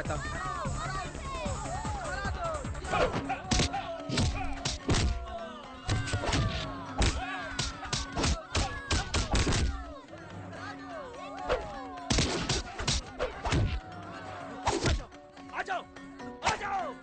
जाता हूँ। आ जाओ, आ जाओ।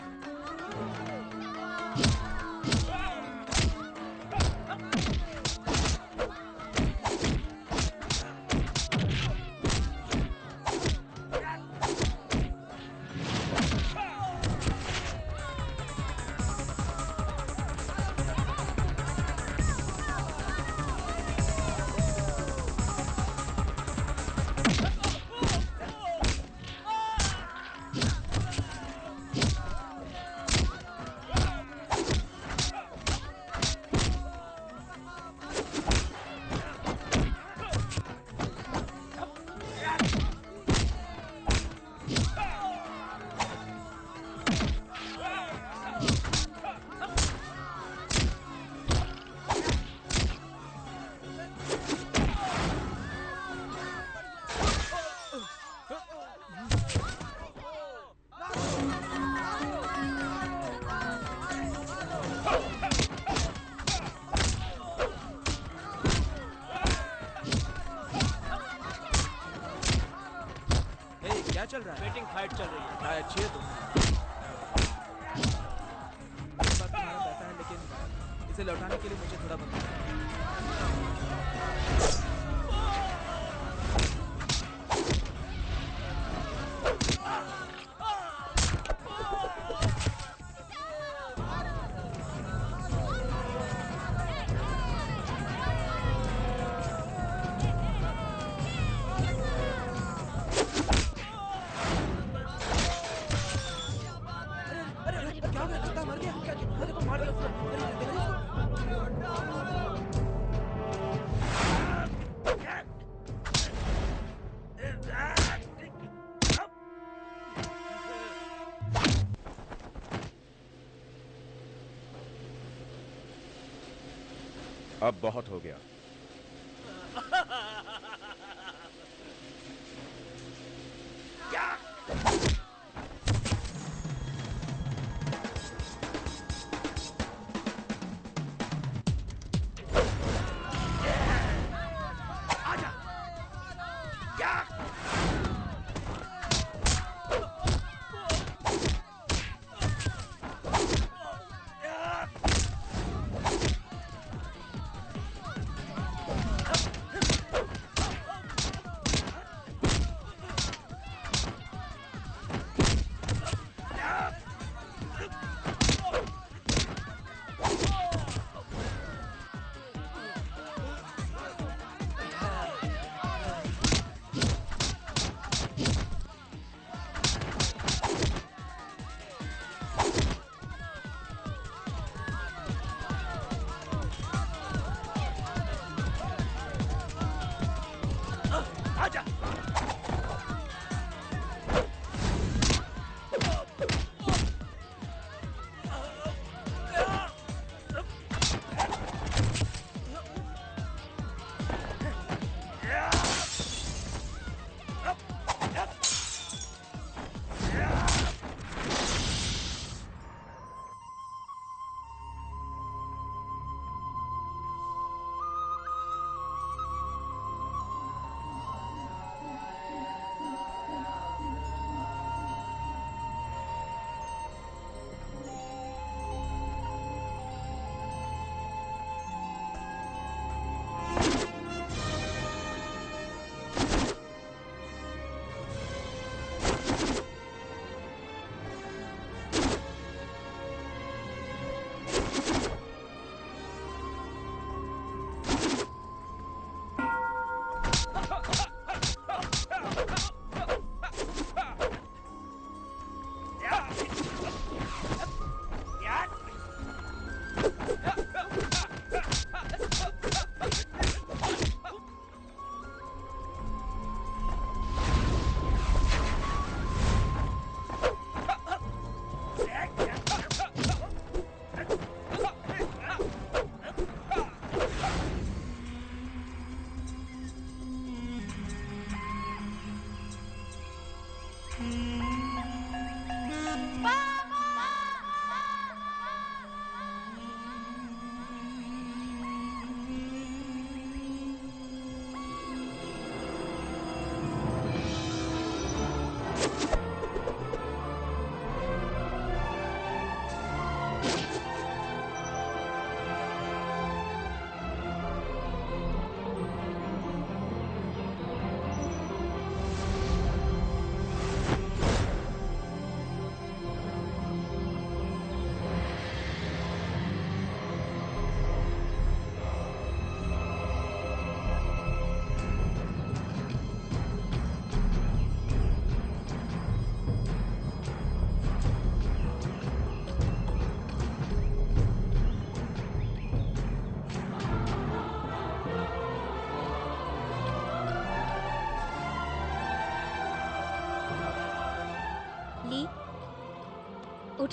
क्या चल रहा है? बेटिंग फाइट चल रही है। राय अच्छी है तो मेरे पास तुम्हारा पैसा है, लेकिन इसे लौटाने के लिए मुझे थोड़ा वक्त अब बहुत हो गया।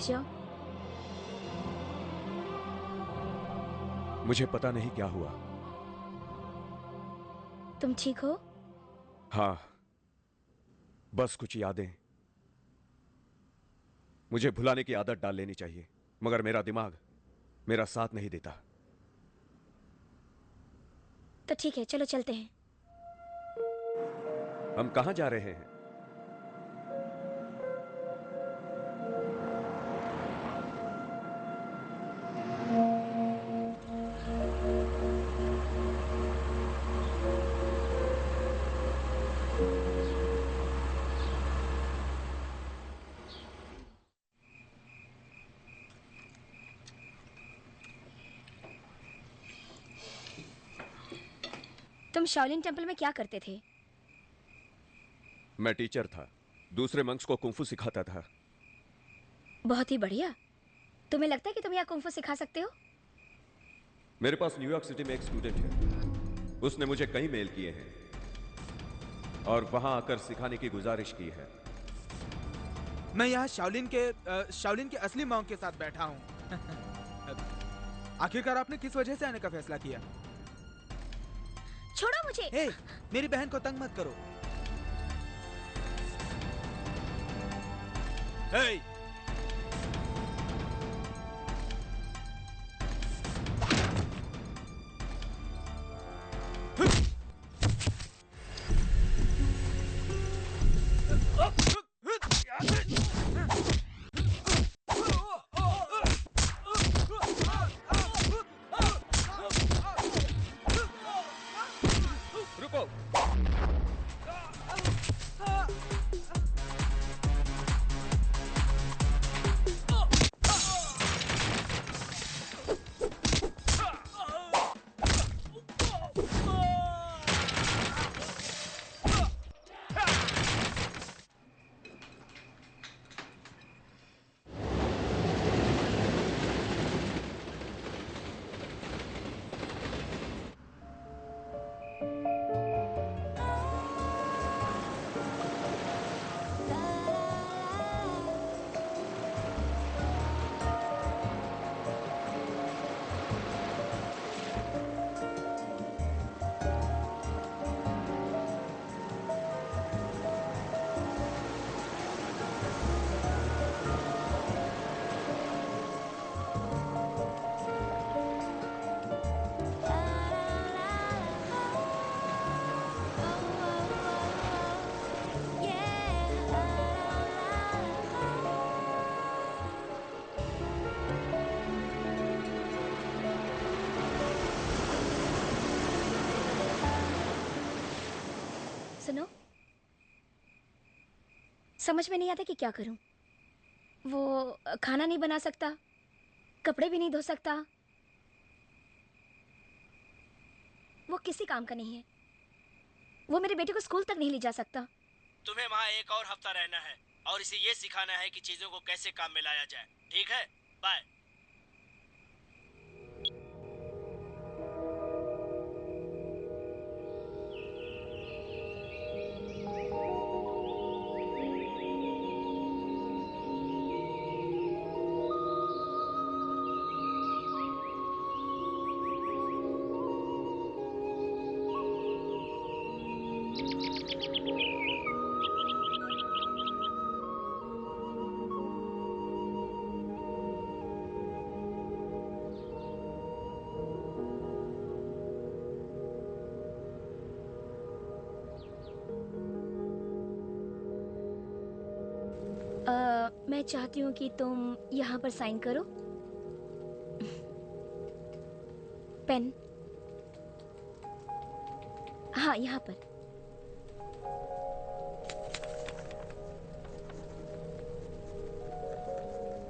जाओ। मुझे पता नहीं क्या हुआ। तुम ठीक हो? हाँ, बस कुछ यादें। मुझे भुलाने की आदत डाल लेनी चाहिए, मगर मेरा दिमाग मेरा साथ नहीं देता। तो ठीक है, चलो चलते हैं। हम कहां जा रहे हैं? तुम शाओलिन टेम्पल में क्या करते थे? मैं टीचर था, दूसरे मंक्स को कुंफू सिखाता था। बहुत ही बढ़िया। तुम्हें लगता है कि तुम यहाँ कुंफू सिखा सकते हो? मेरे पास न्यूयॉर्क सिटी में एक स्टूडेंट है, उसने मुझे कई मेल किए हैं और वहां आकर सिखाने की गुजारिश की है। मैं यहाँ शाओलिन के असली मॉन्क के साथ बैठा हूँ। आखिरकार आपने किस वजह से आने का फैसला किया? छोड़ो मुझे। हे, मेरी बहन को तंग मत करो। हे! रुको! सुनो, समझ में नहीं आता कि क्या करूं। वो खाना नहीं बना सकता, कपड़े भी नहीं धो सकता, वो किसी काम का नहीं है। वो मेरे बेटे को स्कूल तक नहीं ले जा सकता। तुम्हें वहाँ एक और हफ्ता रहना है और इसे ये सिखाना है कि चीजों को कैसे काम में लाया जाए। ठीक है, बाय। मैं चाहती हूँ कि तुम यहाँ पर साइन करो। पेन। हाँ, यहाँ पर।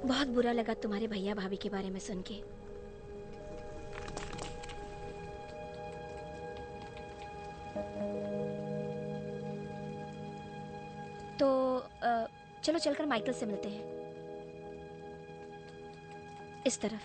बहुत बुरा लगा तुम्हारे भैया भाभी के बारे में सुन के। तो चलो चलकर माइकल से मिलते हैं। इस तरफ।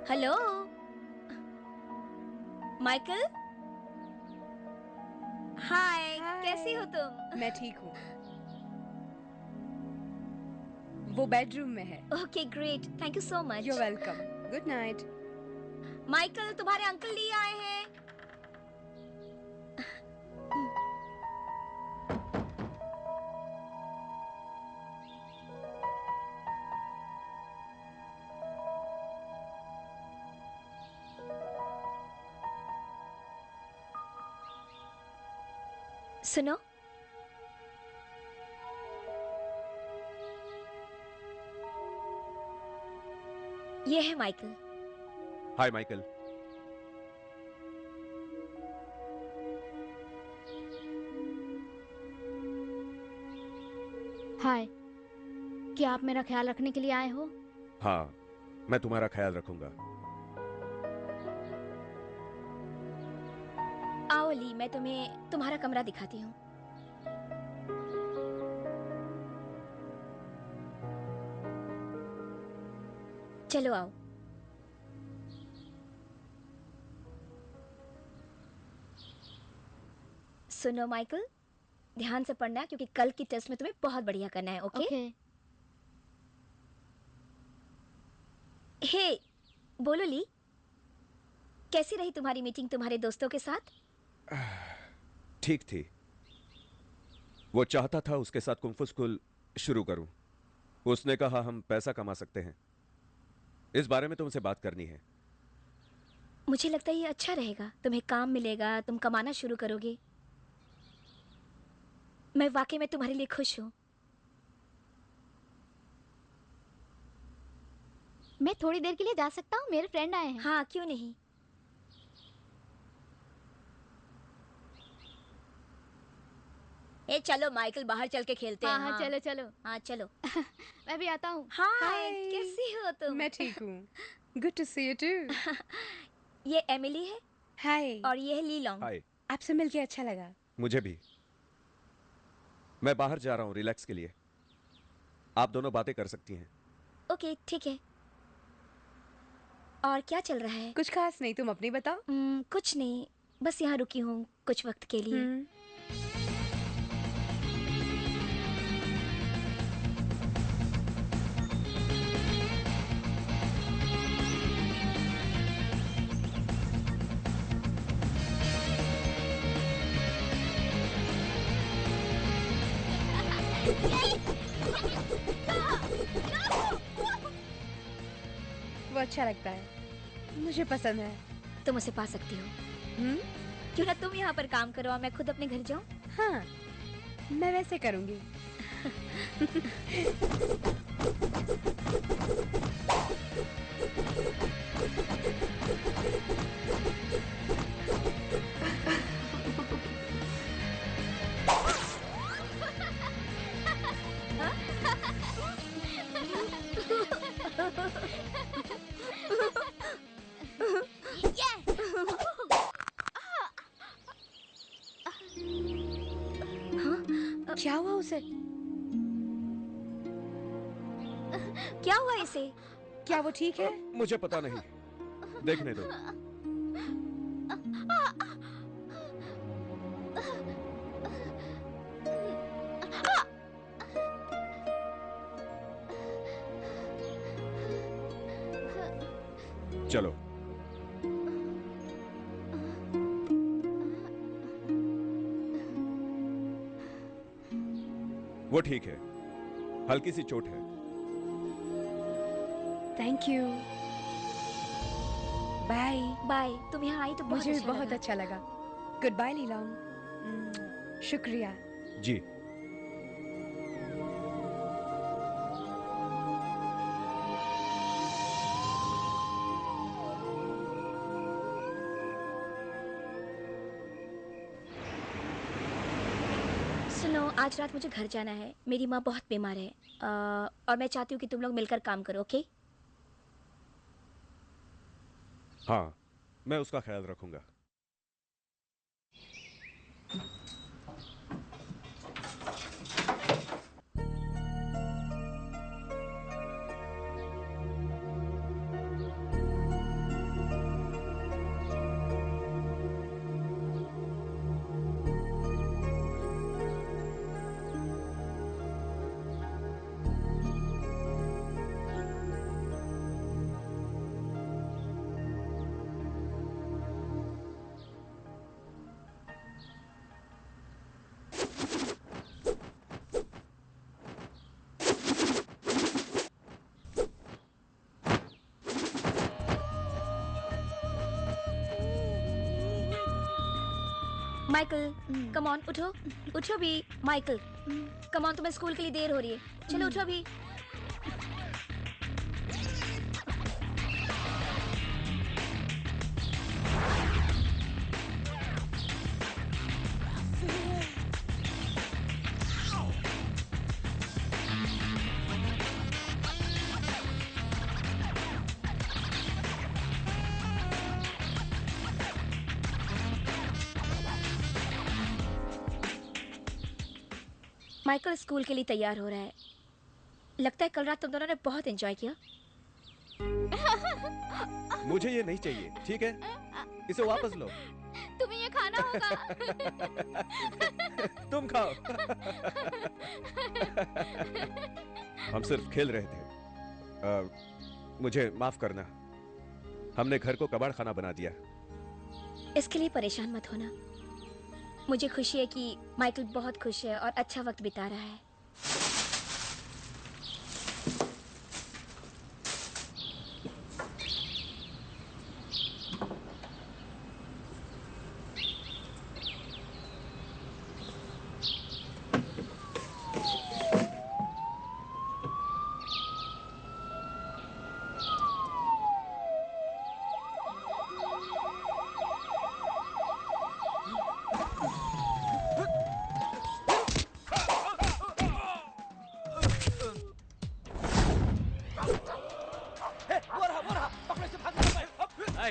Hello Michael. हाय, कैसी हो तुम? मैं ठीक हूँ। वो बेडरूम में है। Okay great, thank you so much. You welcome. Good night. Michael, तुम्हारे अंकल लिए आए हैं। सुनो, ये है माइकल। हाय माइकल। हाय, क्या आप मेरा ख्याल रखने के लिए आए हो? हाँ, मैं तुम्हारा ख्याल रखूंगा। आओ ली, मैं तुम्हें तुम्हारा कमरा दिखाती हूँ। चलो आओ। सुनो माइकल, ध्यान से पढ़ना है क्योंकि कल की टेस्ट में तुम्हें बहुत बढ़िया करना है। ओके? ओके। हे, बोलो ली, कैसी रही तुम्हारी मीटिंग तुम्हारे दोस्तों के साथ? ठीक थी। वो चाहता था उसके साथ कुंग फू स्कूल शुरू करूं। उसने कहा हम पैसा कमा सकते हैं। इस बारे में तुमसे बात करनी है। मुझे लगता है ये अच्छा रहेगा, तुम्हें काम मिलेगा, तुम कमाना शुरू करोगे। मैं वाकई में तुम्हारे लिए खुश हूँ। मैं थोड़ी देर के लिए जा सकता हूँ? मेरे फ्रेंड आए हैं। हाँ, क्यों नहीं। ए चलो माइकल, बाहर चल के खेलते हैं। हाँ, चलो चलो। हाँ चलो। मैं भी आता हूँ। हाय, Hi. कैसी हो तुम? मैं ठीक हूँ। Good to see you too. ये एमिली है हाय। और ये है ली लॉन्ग। हाय। आपसे मिलके अच्छा लगा। मुझे भी। मैं बाहर जा रहा हूं रिलैक्स के लिए। आप दोनों बातें कर सकती हैं। ओके, ठीक है। और क्या चल रहा है? कुछ खास नहीं, तुम अपनी बताओ। कुछ नहीं, बस यहाँ रुकी हूँ कुछ वक्त के लिए। वो अच्छा लगता है, मुझे पसंद है। तुम उसे पा सकती हो। हम्म? क्यों ना तुम यहाँ पर काम करो और मैं खुद अपने घर जाऊँ? हाँ, मैं वैसे करूँगी। क्या हुआ उसे? क्या हुआ इसे? क्या वो ठीक है? मुझे पता नहीं, देखने दो। चलो। वो ठीक है, हल्की सी चोट है। Thank you. बाय। बाय। तुम यहाँ आई तो बहुत मुझे भी अच्छा बहुत लगा। अच्छा लगा। गुड बाय लीलाओं। शुक्रिया। जी। सुनो, आज रात मुझे घर जाना है। मेरी माँ बहुत बीमार है और मैं चाहती हूँ कि तुम लोग मिलकर काम करो। ओके? हाँ, मैं उसका ख्याल रखूंगा। माइकल कम ऑन, उठो उठो भी। माइकल कम ऑन, तुम्हें स्कूल के लिए देर हो रही है, चलो उठो भी। माइकल स्कूल के लिए तैयार हो रहा है। लगता है कल रात तुम दोनों ने बहुत एंजॉय किया। मुझे ये नहीं चाहिए, ठीक है? इसे वापस लो। तुम्हें ये खाना होगा। तुम खाओ। हम सिर्फ खेल रहे थे। मुझे माफ करना। हमने घर को कबाड़ खाना बना दिया। इसके लिए परेशान मत होना। मुझे खुशी है कि माइकल बहुत खुश है और अच्छा वक्त बिता रहा है।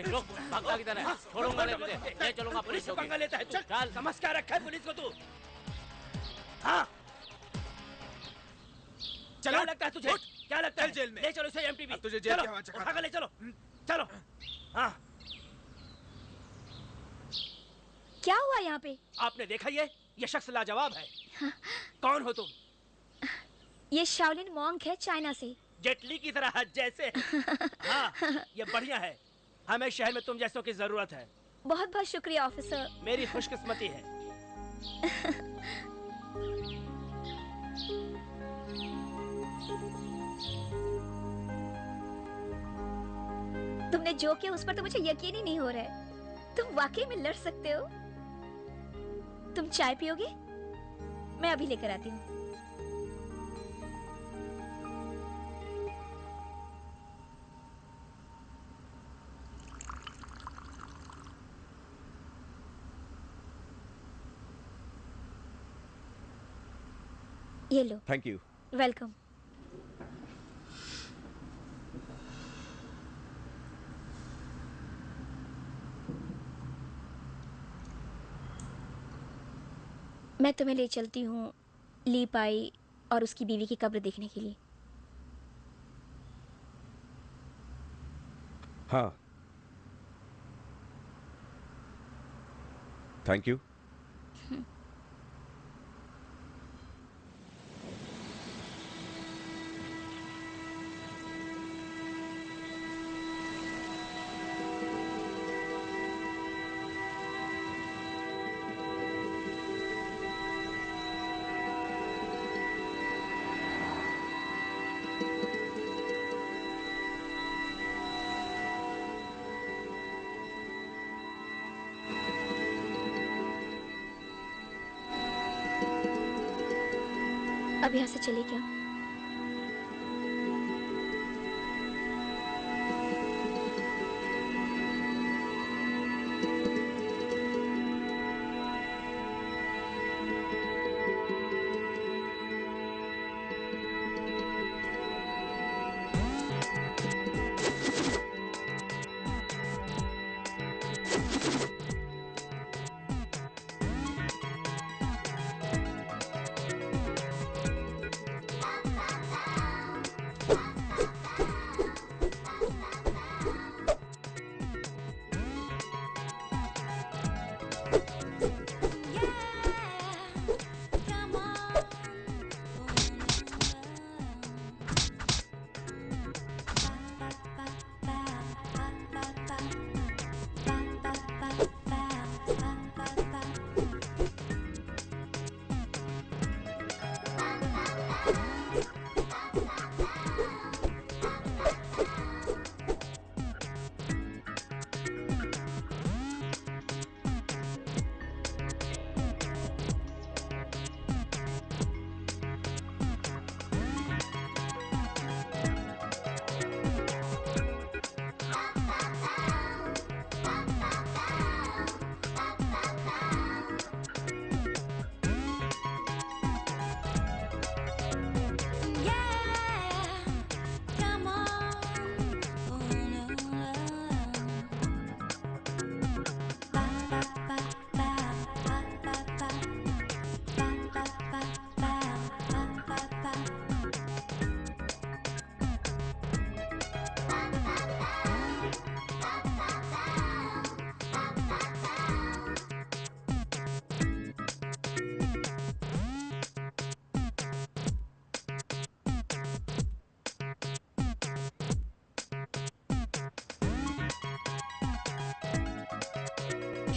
रुक, भागता किधर है? छोड़ूंगा नहीं तुझे, ले चलूंगा पुलिस को। पंगा लेता है तू? चल, समझ क्या रखा है पुलिस को तू? हाँ, क्या लगता है तुझे? क्या लगता है? जेल में ले चलो इसे एमटीबी। तुझे जेल के वहाँ चढ़ा उठा कर ले चलो, चलो। हाँ, क्या हुआ यहाँ पे? आपने देखा ये शख्स लाजवाब है। हाँ। कौन हो तुम? ये शाओलिन मॉन्क है, चाइना से। जेटली की तरह जैसे। हाँ, ये बढ़िया है। हमें शहर में तुम जैसों की जरूरत है। बहुत बहुत शुक्रिया ऑफिसर। मेरी खुशकिस्मती है। तुमने जो किया उस पर तो मुझे यकीन ही नहीं हो रहा है। तुम वाकई में लड़ सकते हो। तुम चाय पियोगे? मैं अभी लेकर आती हूँ। ये लो। Thank you. वेलकम। मैं तुम्हें ले चलती हूँ ली पाई और उसकी बीवी की कब्र देखने के लिए। हाँ, थैंक यू। अब यहाँ से चले क्या?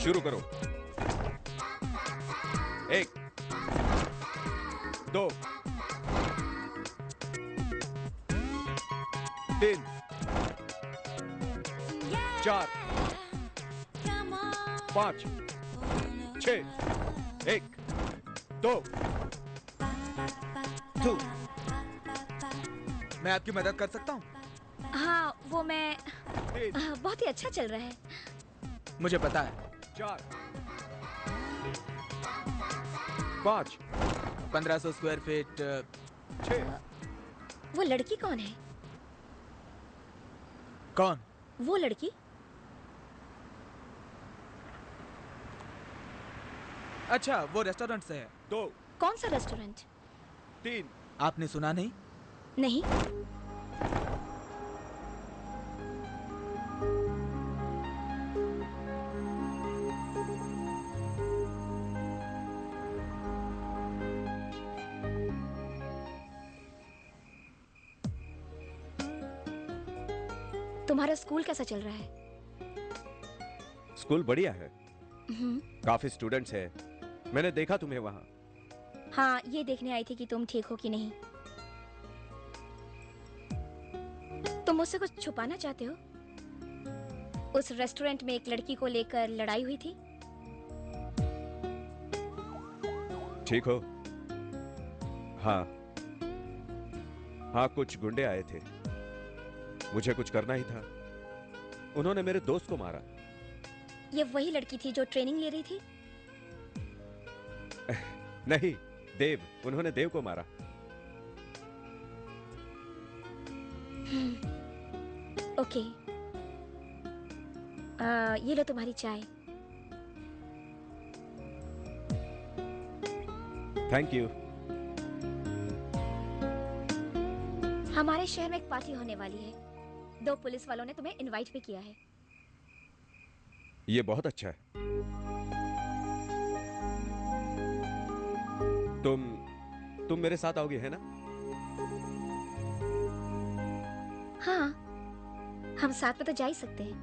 शुरू करो। 1 2 3 4 5 6 1 2 2। मैं आपकी मदद कर सकता हूँ? हाँ, वो मैं बहुत ही अच्छा चल रहा है। मुझे पता है। 4 5 1500 स्क्वायर फीट। 6 वो लड़की कौन है? कौन? वो लड़की? अच्छा, वो रेस्टोरेंट से है। 2 कौन सा रेस्टोरेंट? 3 आपने सुना नहीं? नहीं। तुम्हारा स्कूल कैसा चल रहा है? स्कूल बढ़िया है, काफी स्टूडेंट्स है। मैंने देखा तुम्हें वहां। हाँ, ये देखने आई थी कि तुम ठीक हो कि नहीं। तुम मुझसे कुछ छुपाना चाहते हो? उस रेस्टोरेंट में एक लड़की को लेकर लड़ाई हुई थी। ठीक हो? हाँ हाँ, कुछ गुंडे आए थे, मुझे कुछ करना ही था। उन्होंने मेरे दोस्त को मारा। ये वही लड़की थी जो ट्रेनिंग ले रही थी? नहीं, देव। उन्होंने देव को मारा। ओके। ये लो तुम्हारी चाय। Thank you. हमारे शहर में एक पार्टी होने वाली है। 2 पुलिस वालों ने तुम्हें इनवाइट भी किया है। ये बहुत अच्छा है। तुम मेरे साथ आओगे, है ना? हाँ, हम साथ में तो जा ही सकते हैं।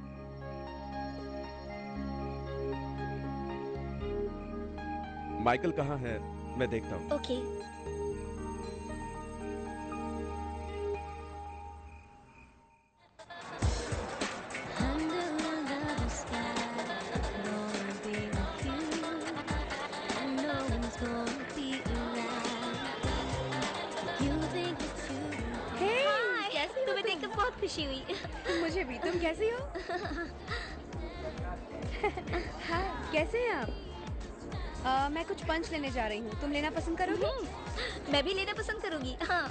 माइकल कहाँ है? मैं देखता हूँ। ओके। तुम्हें देखकर बहुत खुशी हुई। मुझे भी। तुम कैसी हो? हाँ, कैसे हैं आप? मैं कुछ पंच लेने जा रही हूँ। तुम लेना पसंद करोगी? मैं भी लेना पसंद करूंगी। हाँ।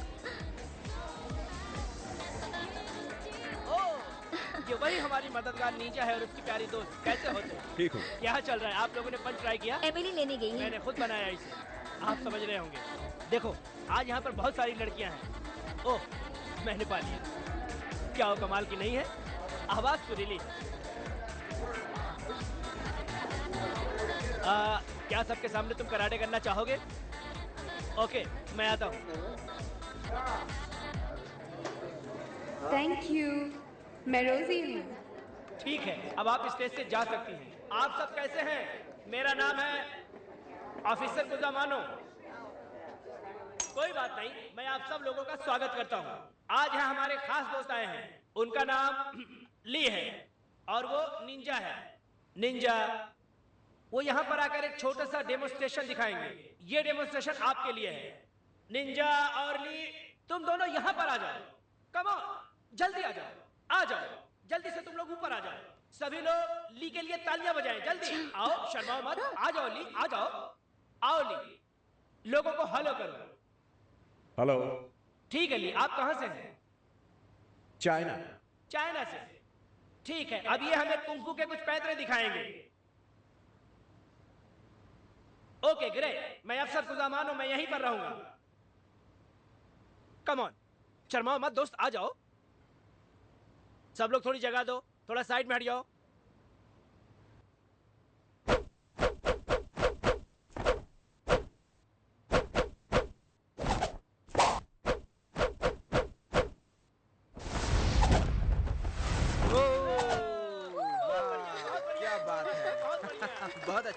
ये वही हमारी मददगार नीचा है और उसकी प्यारी दोस्त। कैसे होते हैं? ठीक हूँ। क्या चल रहा है? आप लोगों ने पंच ट्राई किया? एमिली लेने गई है। मैंने खुद बनाया इसे। आप समझ रहे होंगे। देखो, आज यहाँ पर बहुत सारी लड़कियाँ हैं। ओह, मैंने पा लिया। क्या वो कमाल की नहीं है? आवाज सुरीली है। क्या सबके सामने तुम कराटे करना चाहोगे? ओके, मैं आता हूँ। Thank you. मैं रोजी हूँ। ठीक है, अब आप स्टेज से जा सकती हैं। आप सब कैसे हैं? मेरा नाम है ऑफिसर गुजामानो। कोई बात नहीं, मैं आप सब लोगों का स्वागत करता हूँ। आज यहाँ हमारे खास दोस्त आए हैं। उनका नाम ली है और वो निंजा है। निंजा, वो यहाँ पर आकर एक छोटा सा डेमोन्स्ट्रेशन दिखाएंगे। ये डेमोन्स्ट्रेशन आपके लिए है। निंजा और ली, तुम दोनों यहाँ पर आ जाओ। कम ऑन, जल्दी आ जाओ। आ जाओ, जल्दी से तुम लोग ऊपर आ जाओ। सभी लोग ली के लिए तालियां बजाएं। जल्दी आओ, शर्माओ मत। आ जाओ ली, आ जाओ। आओ ली, लोगों को हेलो करो। हेलो। ठीक है ली, आप कहाँ से हैं? चाइना। चाइना से। ठीक है, अब ये हमें कुंफू के कुछ पैतरे दिखाएंगे। ओके ग्रेट, मैं अफसर गुजामानो, मैं यहीं पर रहूंगा। कम ऑन, शर्माओ मत दोस्त, आ जाओ। सब लोग थोड़ी जगह दो, थोड़ा साइड में हट जाओ। क्या बात है।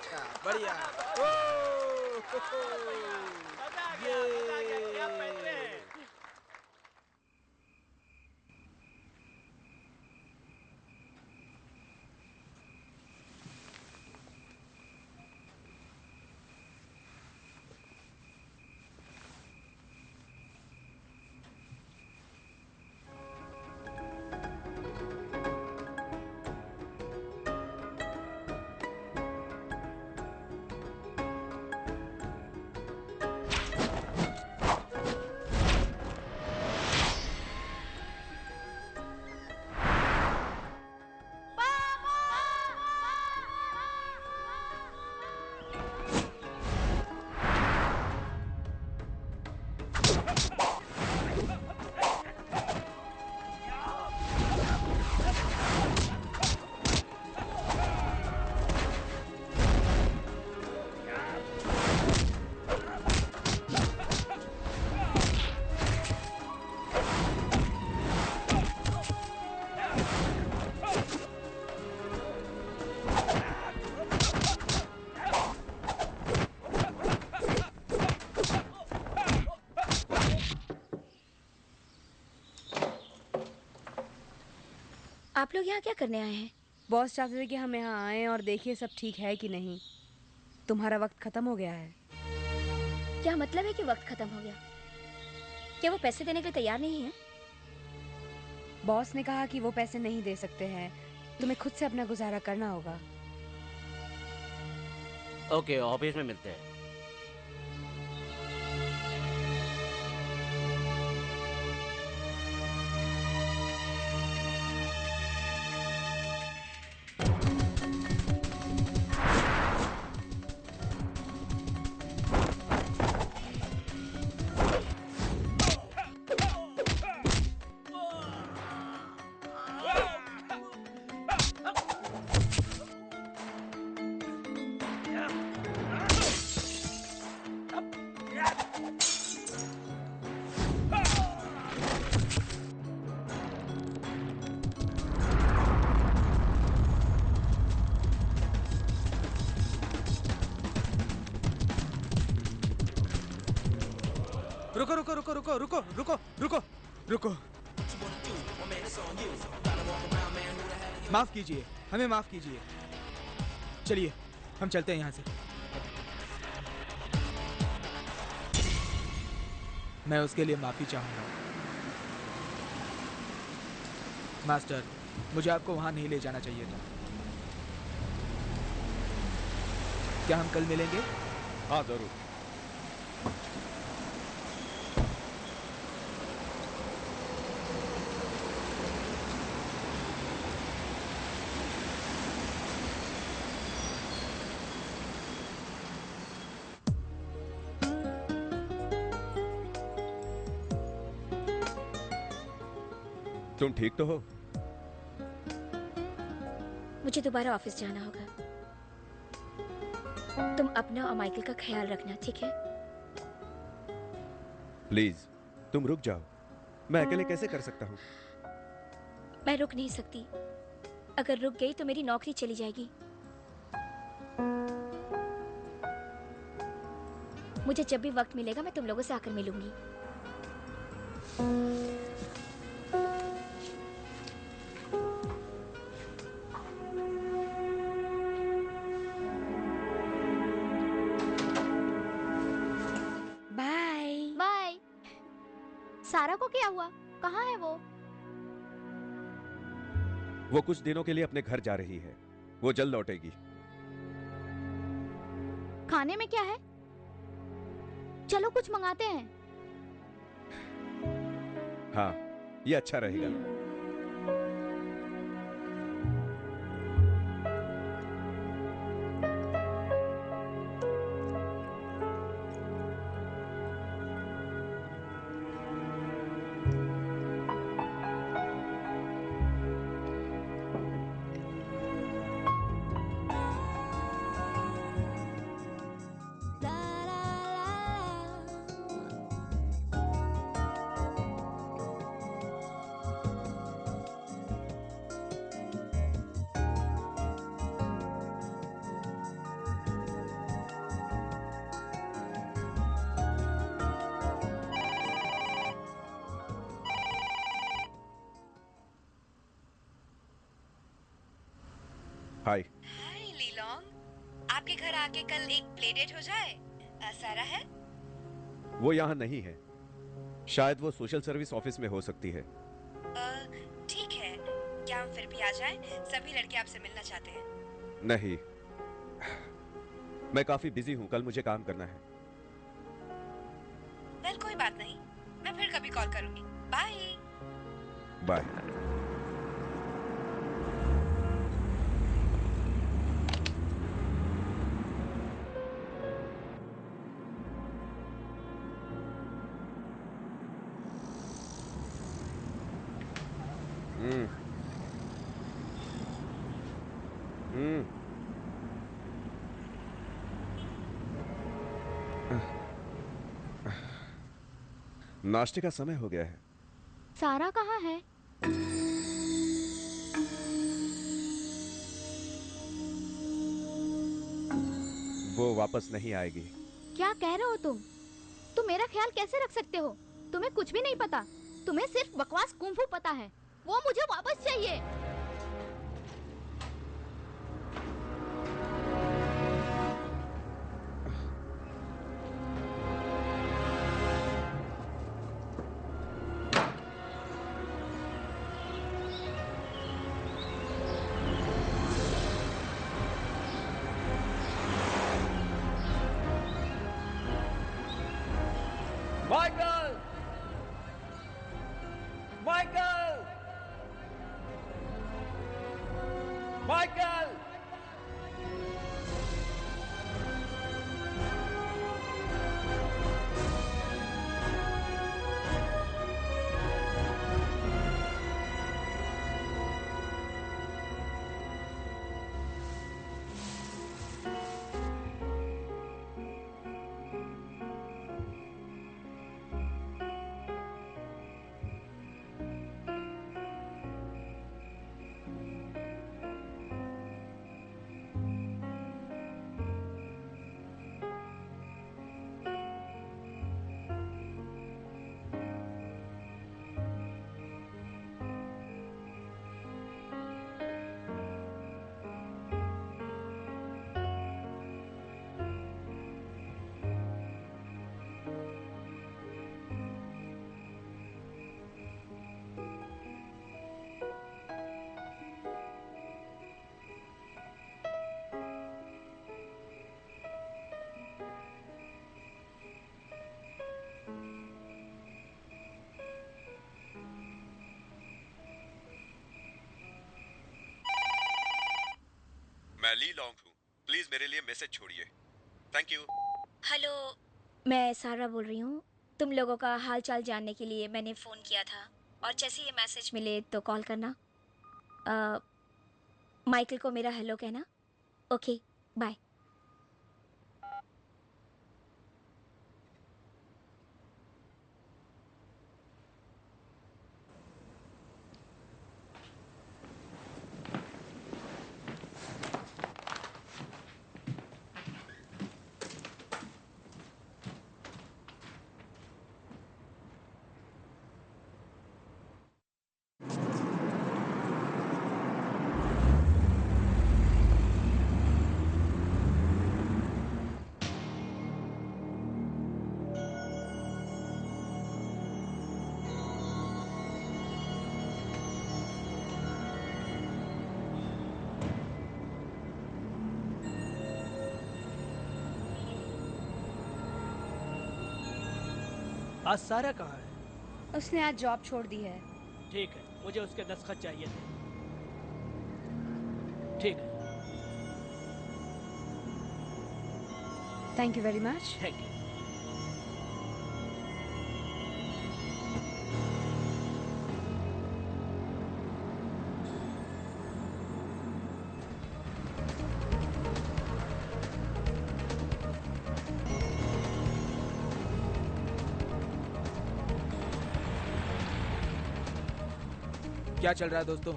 अच्छा बढ़िया। ओ, हो, हो। मजा आ गया, मजा आ गया। क्या पैसे हैं? आप लोग यहाँ क्या करने आए हैं? बॉस चाहते थे कि हम यहाँ आएं और देखिए सब ठीक है कि नहीं। तुम्हारा वक्त खत्म हो गया है। क्या मतलब है कि वक्त खत्म हो गया? क्या वो पैसे देने के लिए तैयार नहीं है? बॉस ने कहा कि वो पैसे नहीं दे सकते हैं, तुम्हें खुद से अपना गुजारा करना होगा। ओके, ऑफिस में मिलते हैं। रुको रुको रुको रुको रुको रुको रुको रुको। माफ कीजिए, हमें माफ कीजिए। चलिए हम चलते हैं यहाँ से। मैं उसके लिए माफी चाहूंगा। मास्टर, मुझे आपको वहां नहीं ले जाना चाहिए था। क्या हम कल मिलेंगे? हाँ जरूर। तुम ठीक तो हो? मुझे दोबारा ऑफिस जाना होगा। तुम अपना और माइकल का ख्याल रखना, ठीक है? प्लीज तुम रुक जाओ। मैं अकेले कैसे कर सकता हूँ? मैं रुक नहीं सकती। अगर रुक गई तो मेरी नौकरी चली जाएगी। मुझे जब भी वक्त मिलेगा मैं तुम लोगों से आकर मिलूंगी। बाय। बाय। सारा को क्या हुआ? कहाँ है वो? वो कुछ दिनों के लिए अपने घर जा रही है। वो जल्द लौटेगी। खाने में क्या है? चलो कुछ मंगाते हैं। हाँ, ये अच्छा रहेगा। हाय। हाय लीलोंग, आपके घर आके कल एक प्ले डेट हो जाए। सारा है? वो यहाँ नहीं है, शायद वो सोशल सर्विस ऑफिस में हो सकती है। ठीक है, क्या हम फिर भी आ जाएं? सभी लड़के आपसे मिलना चाहते हैं। नहीं, मैं काफी बिजी हूँ, कल मुझे काम करना है। वेल कोई बात नहीं, मैं फिर कभी कॉल करूंगी। बाय। बाय। नाश्ते का समय हो गया है। सारा कहाँ है? वो वापस नहीं आएगी। क्या कह रहे हो तुम मेरा ख्याल कैसे रख सकते हो? तुम्हें कुछ भी नहीं पता, तुम्हें सिर्फ बकवास कुंफू पता है। वो मुझे वापस चाहिए। माइकल! माइकल! माइकल! मैं ली लॉन्ग हूँ, प्लीज मेरे लिए मैसेज छोड़िए। Thank you. हेलो, मैं सारा बोल रही हूँ। तुम लोगों का हाल चाल जानने के लिए मैंने फ़ोन किया था, और जैसे ये मैसेज मिले तो कॉल करना। माइकल को मेरा हेलो कहना। Okay, bye. आज सारा कहाँ है? उसने आज जॉब छोड़ दी है। ठीक है, मुझे उसके दस्तखत चाहिए थे। ठीक है, thank you very much. Thank you. क्या चल रहा है दोस्तों?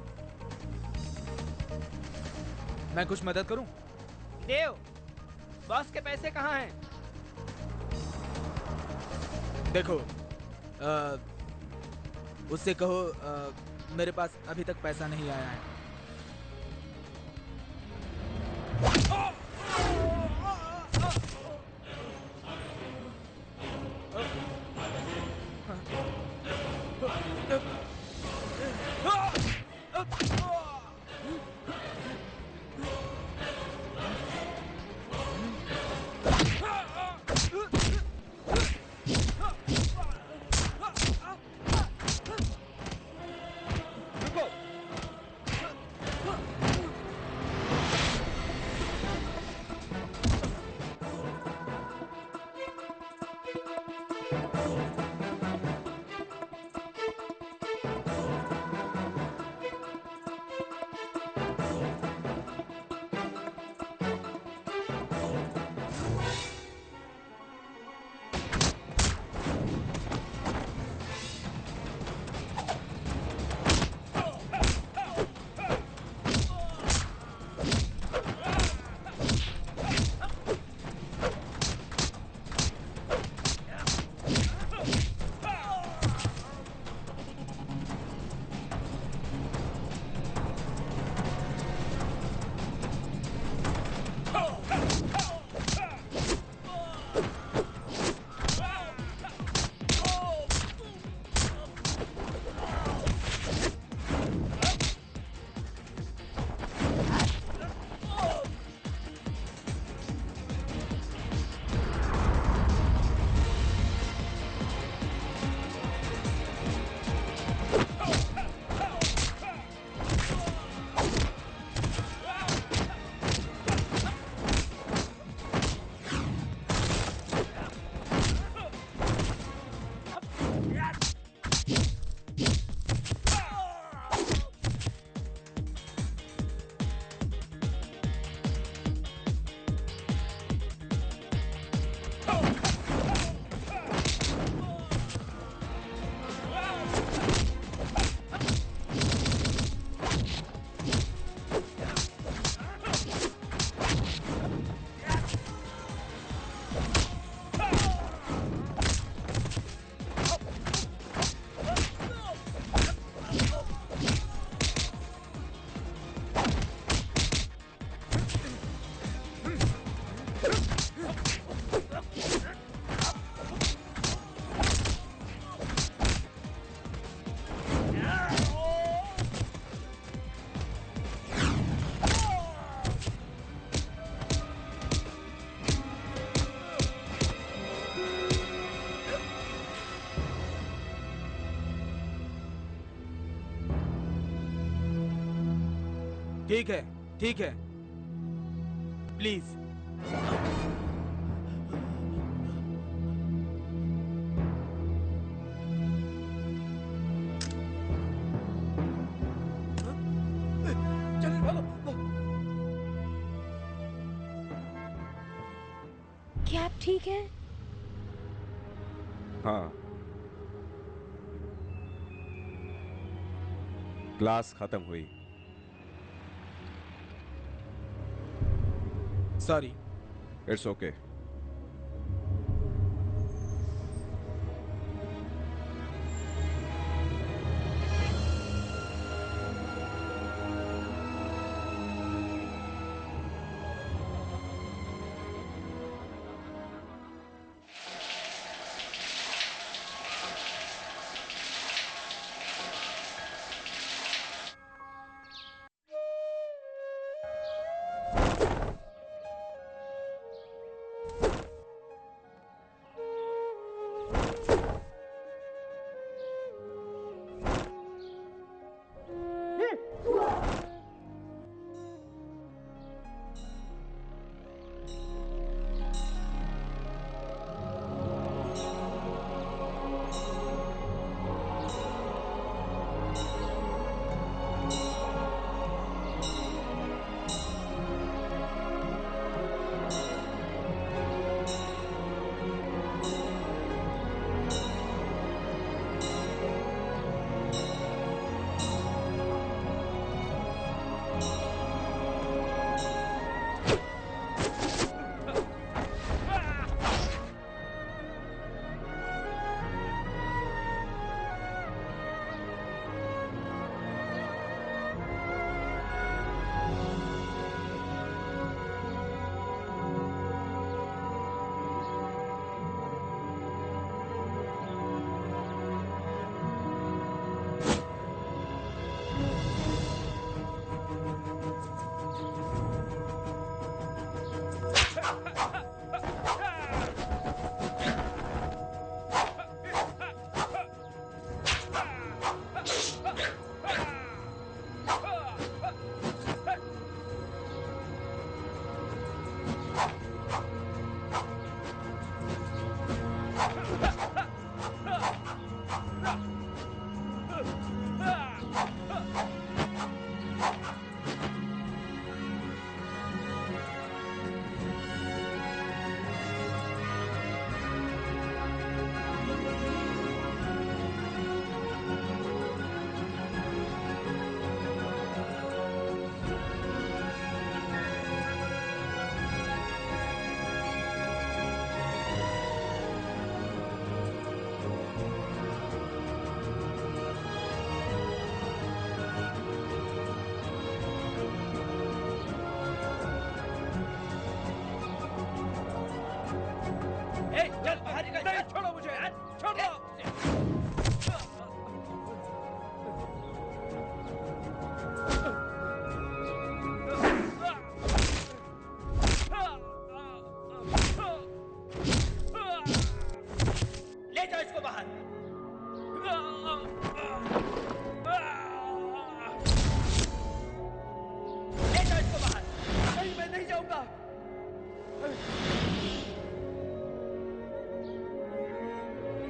मैं कुछ मदद करूं? देव, बॉस के पैसे कहाँ हैं? देखो, उससे कहो मेरे पास अभी तक पैसा नहीं आया है। ठीक है, प्लीज। चलिए भागो। क्या आप ठीक हैं? हाँ, क्लास खत्म हुई। सॉरी। It's okay. चल बाहर निकल। नहीं, छोड़ो मुझे, छोड़ दो। ले जाओ इसको बाहर। ले जाओ इसको बाहर। नहीं, मैं नहीं जाऊंगा।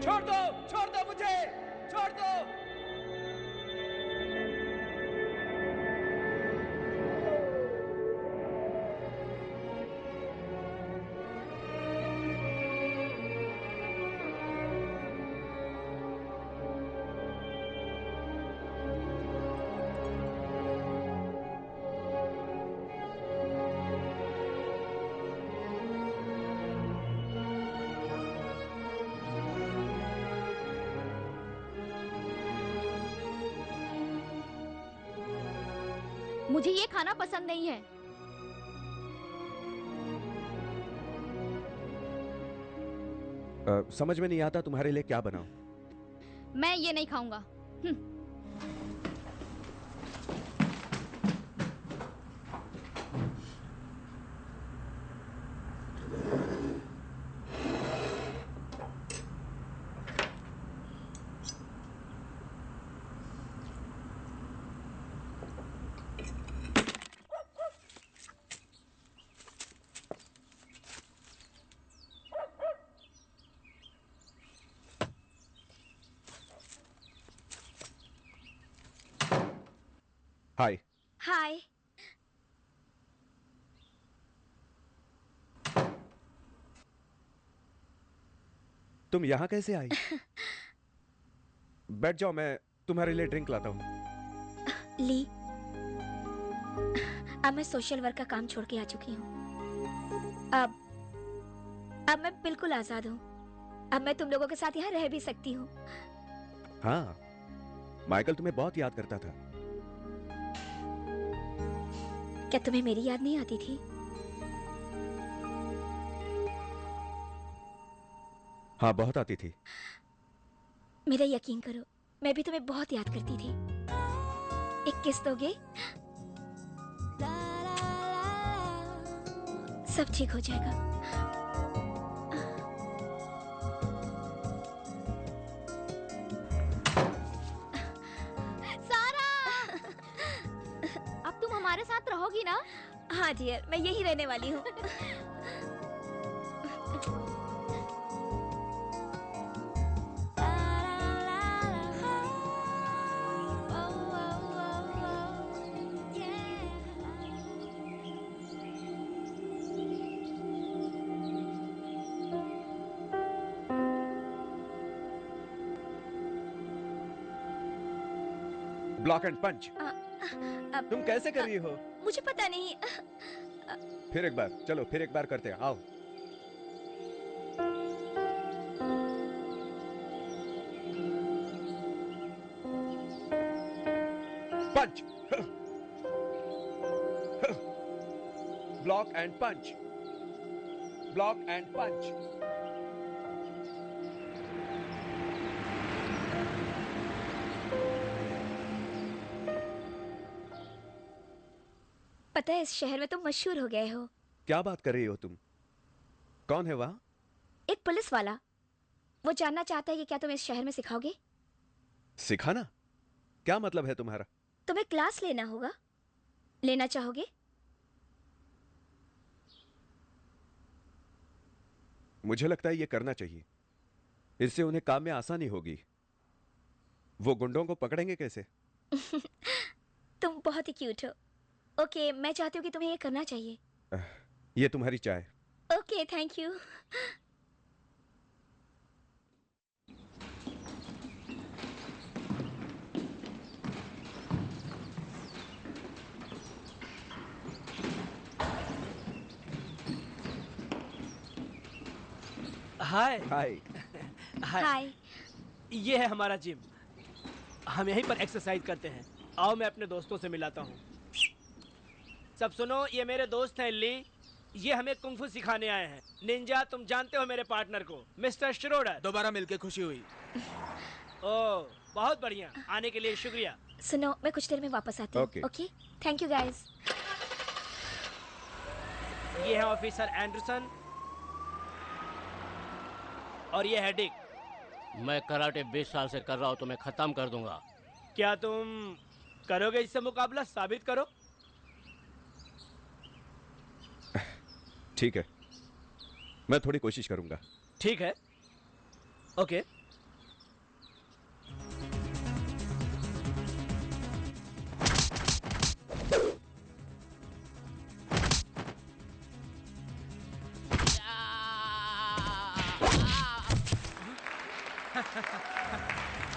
छोड़ दो मुझे, छोड़ दो। मुझे ये खाना पसंद नहीं है। समझ में नहीं आता तुम्हारे लिए क्या बनाऊं। मैं ये नहीं खाऊंगा। हाय। हाय। तुम यहाँ कैसे आई? बैठ जाओ, मैं तुम्हारे लिए ड्रिंक लाता हूँ। ली, अब मैं सोशल वर्क का काम छोड़ के आ चुकी हूँ। अब मैं बिल्कुल आजाद हूँ। अब मैं तुम लोगों के साथ यहाँ रह भी सकती हूँ। हाँ, माइकल तुम्हें बहुत याद करता था। क्या तुम्हें मेरी याद नहीं आती थी? हाँ, बहुत आती थी। मेरा यकीन करो, मैं भी तुम्हें बहुत याद करती थी। एक किस दोगे? सब ठीक हो जाएगा। सारा, अब तुम हमारे साथ रहोगी ना? हाँ डियर, मैं यही रहने वाली हूँ। ब्लॉक एंड पंच। तुम कैसे कर रही हो? मुझे पता नहीं। फिर एक बार, चलो फिर एक बार करते हैं, आओ। Punch. Block and punch, block and punch. पता है, इस शहर में तुम मशहूर हो गए हो। क्या बात कर रही हो तुम? कौन है वहां? एक पुलिस वाला। वो जानना चाहता है कि क्या तुम इस शहर में सिखाओगे। सिखाना? क्या मतलब है तुम्हारा? तुम्हें क्लास लेना होगा। लेना चाहोगे? मुझे लगता है ये करना चाहिए। इससे उन्हें काम में आसानी होगी। वो गुंडों को पकड़ेंगे कैसे? तुम बहुत ही क्यूट हो। ओके, मैं चाहती हूँ कि तुम्हें ये करना चाहिए। ये तुम्हारी चाय। Okay, thank you. Hi. Hi. Hi. ये है हमारा जिम। हम यहीं पर एक्सरसाइज करते हैं। आओ मैं अपने दोस्तों से मिलाता हूँ। सब सुनो, ये मेरे दोस्त हैं ली, ये हमें कुंफू सिखाने आए हैं। निंजा, तुम जानते हो मेरे पार्टनर को, मिस्टर श्रोडर। दोबारा मिलके खुशी हुई। ओह, बहुत बढ़िया, आने के लिए शुक्रिया। सुनो, मैं कुछ देर में वापस आती हूँ। Okay. Okay, thank you guys. ये है ऑफिसर एंडरसन और ये है डिक। मैं कराटे 20 साल से कर रहा हूँ, तो मैं खत्म कर दूंगा। क्या तुम करोगे इससे मुकाबला? साबित करो। ठीक है, मैं थोड़ी कोशिश करूंगा। ठीक है, ओके।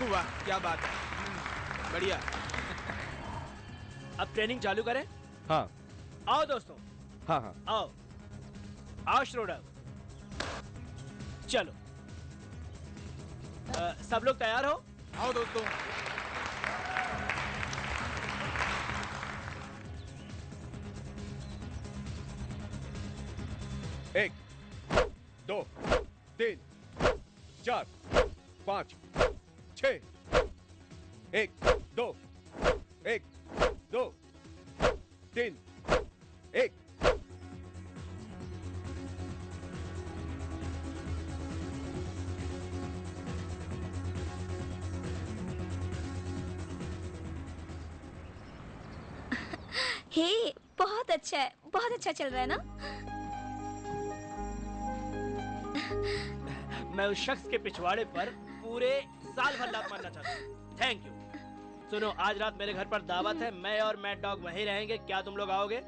वाह, क्या बात है। बढ़िया। अब ट्रेनिंग चालू करें? हाँ आओ दोस्तों, हाँ हाँ। आओ आओ श्रोडर, चलो। सब लोग तैयार हो? आओ दोस्तों। एक, दो, तीन, चार, पाँच, छः। एक, दो, एक, दो, तीन, एक। हे, बहुत अच्छा है, बहुत अच्छा चल रहा है ना? मैं उस शख्स के पिछवाड़े पर पूरे साल भर लात मारना चाहता हूँ। Thank you. सुनो, आज रात मेरे घर पर दावत है, मैं और मैड डॉग वहीं रहेंगे। क्या तुम लोग आओगे?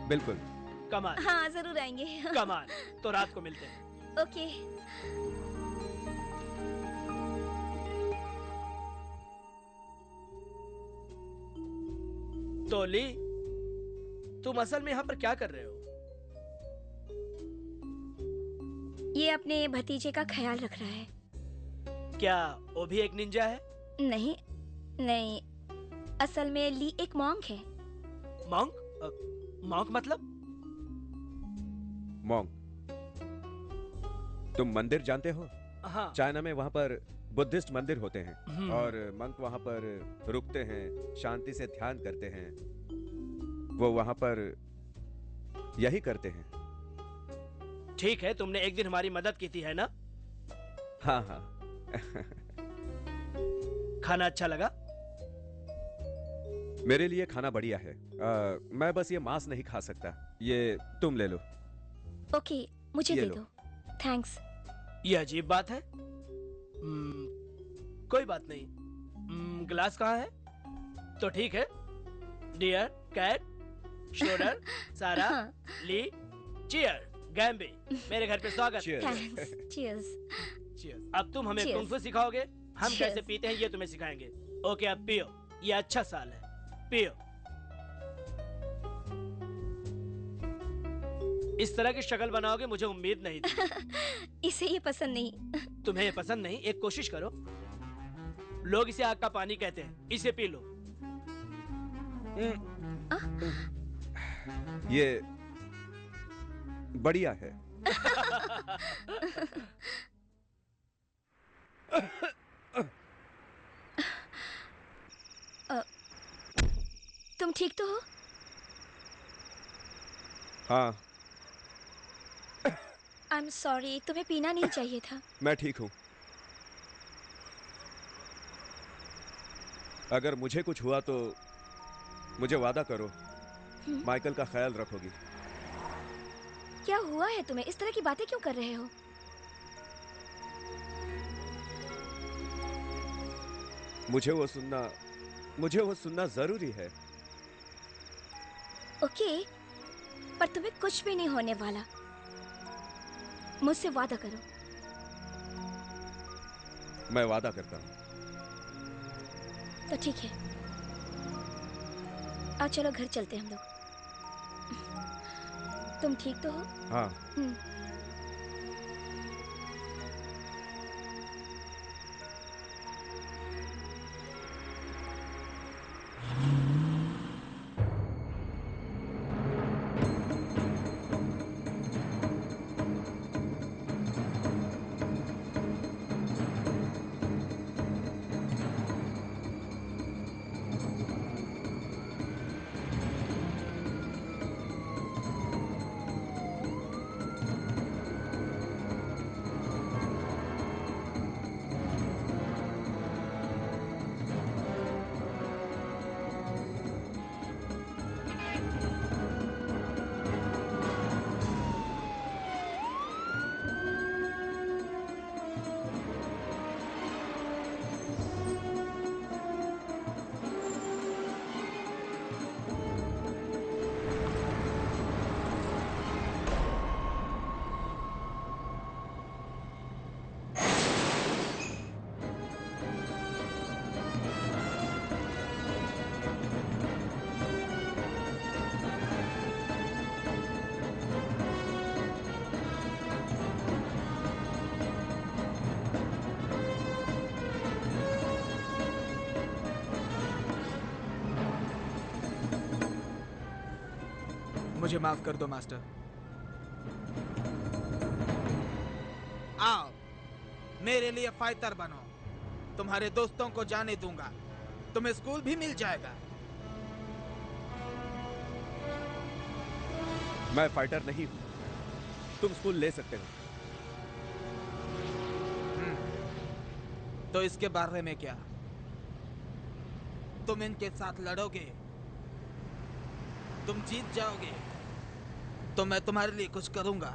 बिल्कुल। कमाल, हाँ, जरूर आएंगे। कमाल। तो रात को मिलते हैं। ओके। तो ली, तुम असल में यहाँ पर क्या कर रहे हो? ये अपने भतीजे का ख्याल रख रहा है। क्या वो भी एक निंजा है? नहीं, नहीं, असल में ली एक मॉन्क है। मॉन्क? मॉन्क मतलब? मॉन्क, तुम मंदिर जानते हो? हाँ। चाइना में वहाँ पर बुद्धिस्ट मंदिर होते हैं हम्म। और मंक वहाँ पर रुकते हैं, शांति से ध्यान करते हैं। वो वहाँ पर यही करते हैं। ठीक है, तुमने एक दिन हमारी मदद की थी, है ना? हाँ हाँ। खाना अच्छा लगा? मेरे लिए खाना बढ़िया है। मैं बस ये मांस नहीं खा सकता। ये तुम ले लो। ओके, मुझे ये दे लो। दो। थैंक्स। ये अजीब बात है। कोई बात नहीं। ग्लास कहाँ है? तो ठीक है। डियर कैट, श्रोडर, सारा, हाँ। ली, चीयर, गैम्बी, मेरे घर पे स्वागत। Cheers. थैंक्स। चीयर्स। Cheers। अब तुम हमें Cheers। कुंग फू सिखाओगे, हम Cheers। कैसे पीते हैं ये तुम्हें सिखाएंगे। ओके, अब पियो। ये अच्छा साल है, पियो। इस तरह की शक्ल बनाओगे मुझे उम्मीद नहीं थी। इसे ये पसंद नहीं। तुम्हें ये पसंद नहीं? एक कोशिश करो। लोग इसे आग का पानी कहते हैं, इसे पी लो। ये बढ़िया है। तुम ठीक तो हो? हाँ, आई एम सॉरी, तुम्हें पीना नहीं चाहिए था। मैं ठीक हूं। अगर मुझे कुछ हुआ तो मुझे वादा करो माइकल का ख्याल रखोगी। क्या हुआ है तुम्हें? इस तरह की बातें क्यों कर रहे हो? मुझे वो सुनना जरूरी है। ओके, पर तुम्हें कुछ भी नहीं होने वाला। मुझसे वादा करो। मैं वादा करता हूं। तो ठीक है, अब चलो घर चलते हैं हम लोग। तुम ठीक तो हो? हाँ। मुझे माफ कर दो मास्टर। आओ मेरे लिए फाइटर बनो, तुम्हारे दोस्तों को जाने दूंगा, तुम्हें स्कूल भी मिल जाएगा। मैं फाइटर नहीं हूं, तुम स्कूल ले सकते हो। तो इसके बारे में क्या? तुम इनके साथ लड़ोगे, तुम जीत जाओगे तो मैं तुम्हारे लिए कुछ करूंगा।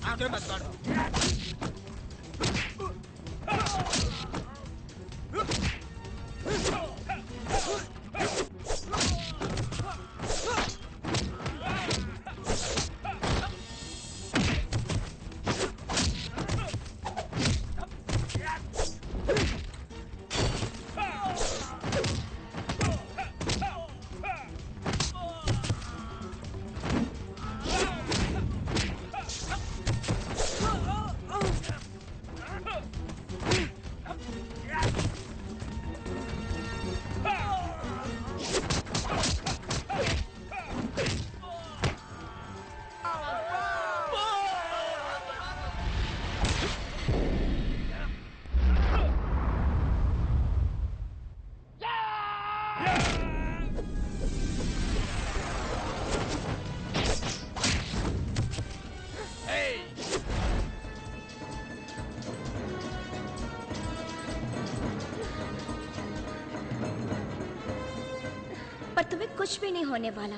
आगे मत बढ़ो। पर तुम्हें कुछ भी नहीं होने वाला,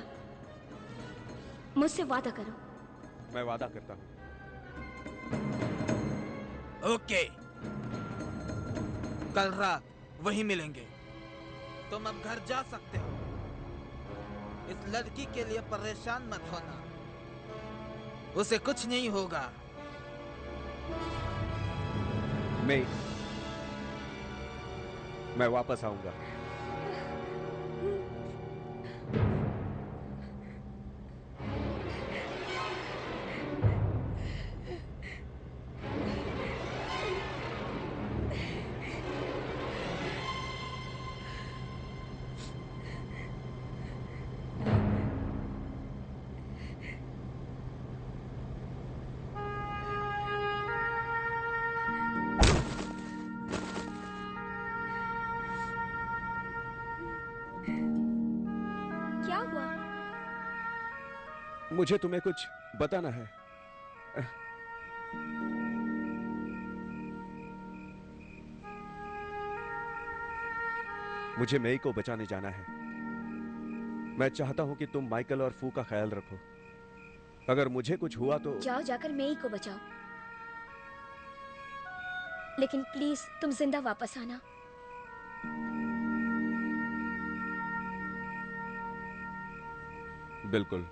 मुझसे वादा करो। मैं वादा करता हूं। ओके, कल रात वहीं मिलेंगे। तुम अब घर जा सकते हो। इस लड़की के लिए परेशान मत होना, उसे कुछ नहीं होगा। मैं वापस आऊंगा। क्या हुआ? मुझे तुम्हें कुछ बताना है। मुझे मेई को बचाने जाना है। मैं चाहता हूं कि तुम माइकल और फू का ख्याल रखो। अगर मुझे कुछ हुआ तो जाओ, जाकर मेई को बचाओ, लेकिन प्लीज तुम जिंदा वापस आना। बिल्कुल।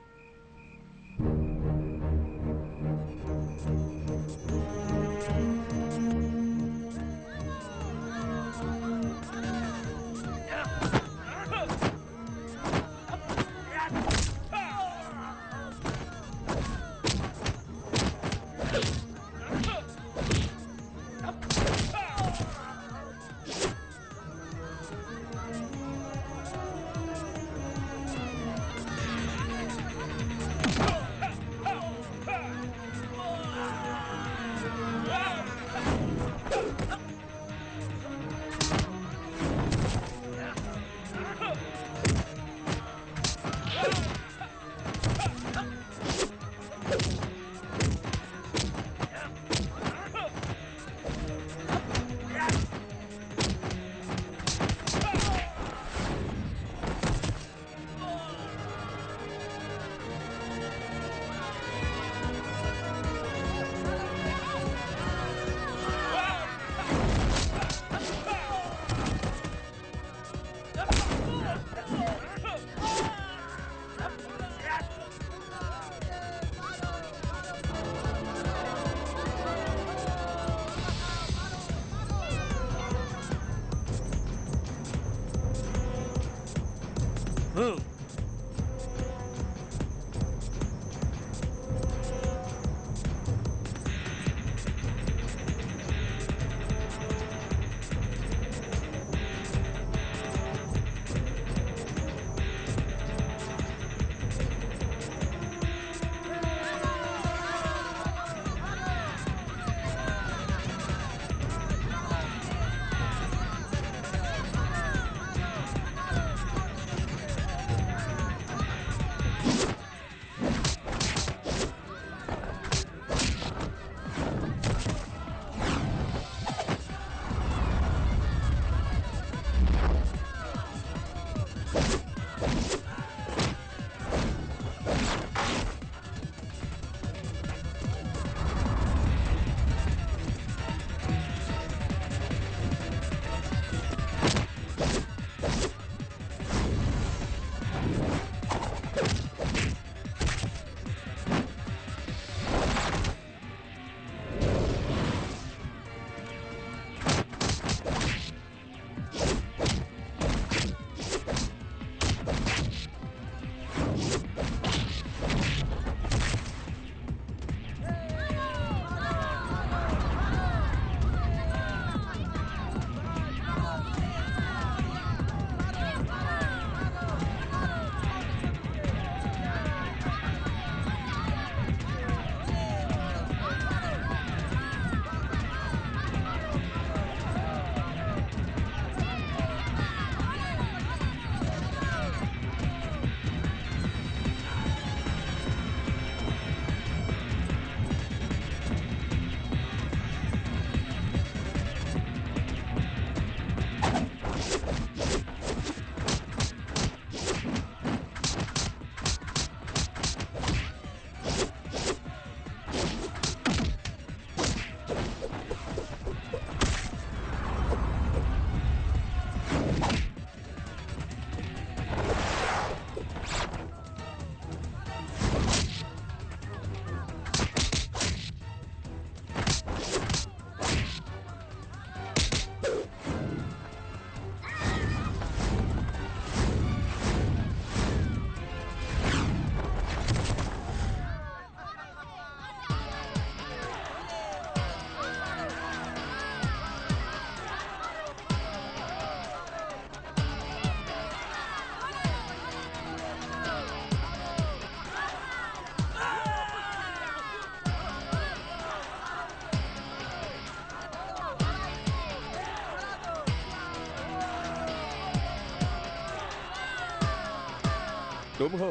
तुम हो?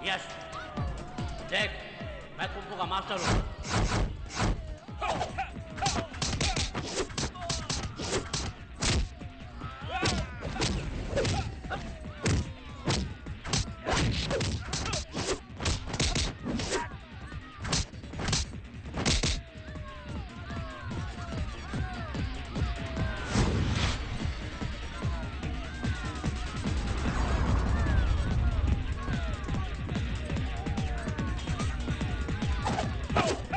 यश, देख, मैं कुंफू का मास्टर हूँ। Oh!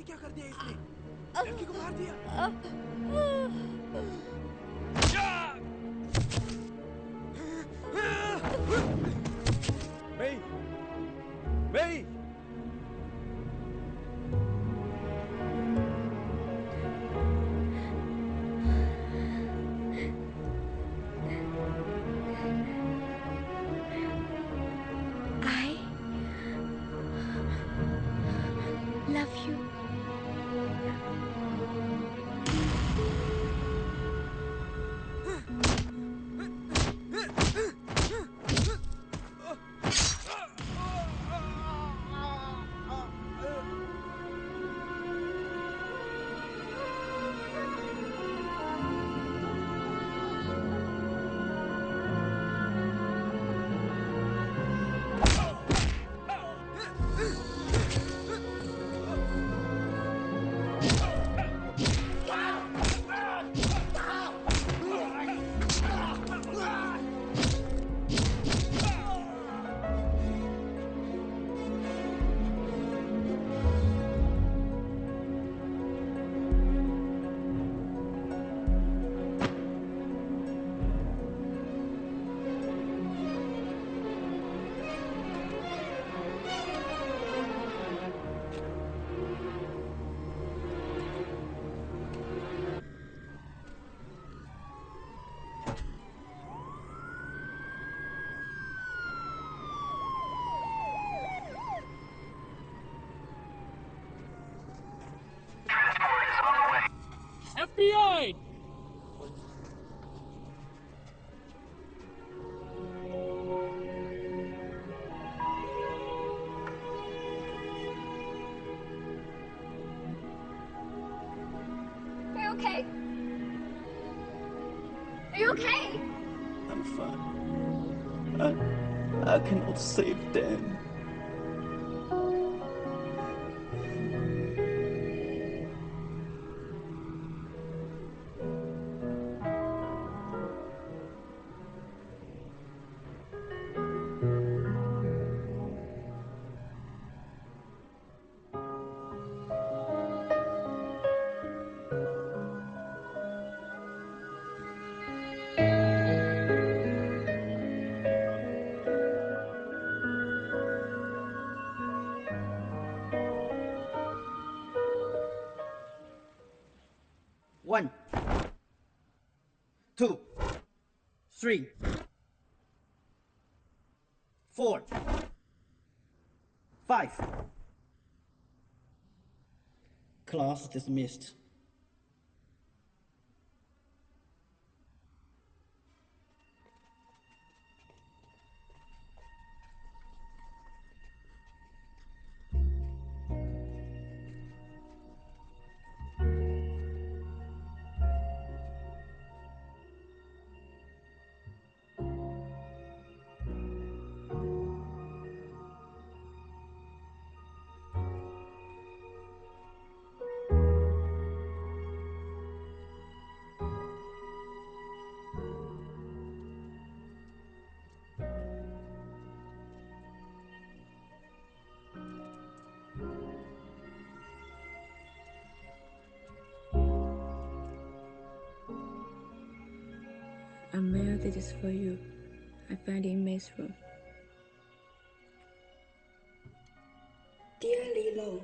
ये क्या कर दिया इसने? लड़की को मार दिया। मई, मई, I love you. FBI! Are you okay? Are you okay? I'm fine. I cannot save them. One, two, three, four, five. Class dismissed. Amel, this is for you. I found it in May's room. Dear Lilo,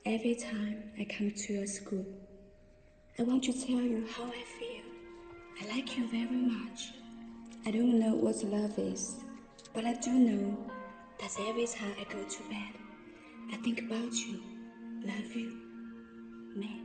every time I come to your school, I want to tell you how I feel. I like you very much. I don't know what love is, but I do know that every time I go to bed, I think about you. Love you, May.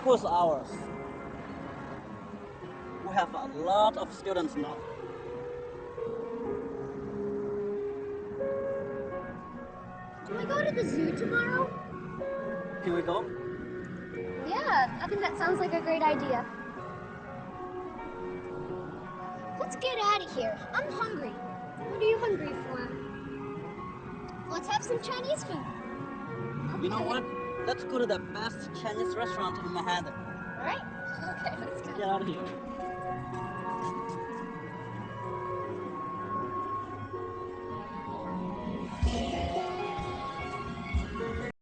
school's ours. We have a lot of students now. Can we go to the zoo tomorrow? Can we go? Yeah, I think that sounds like a great idea. Let's get out of here. I'm hungry. What are you hungry for? Let's have some Chinese food. You know what? Let's go to the best Chinese restaurant in Manhattan. All right. Okay, let's go. Get out of here.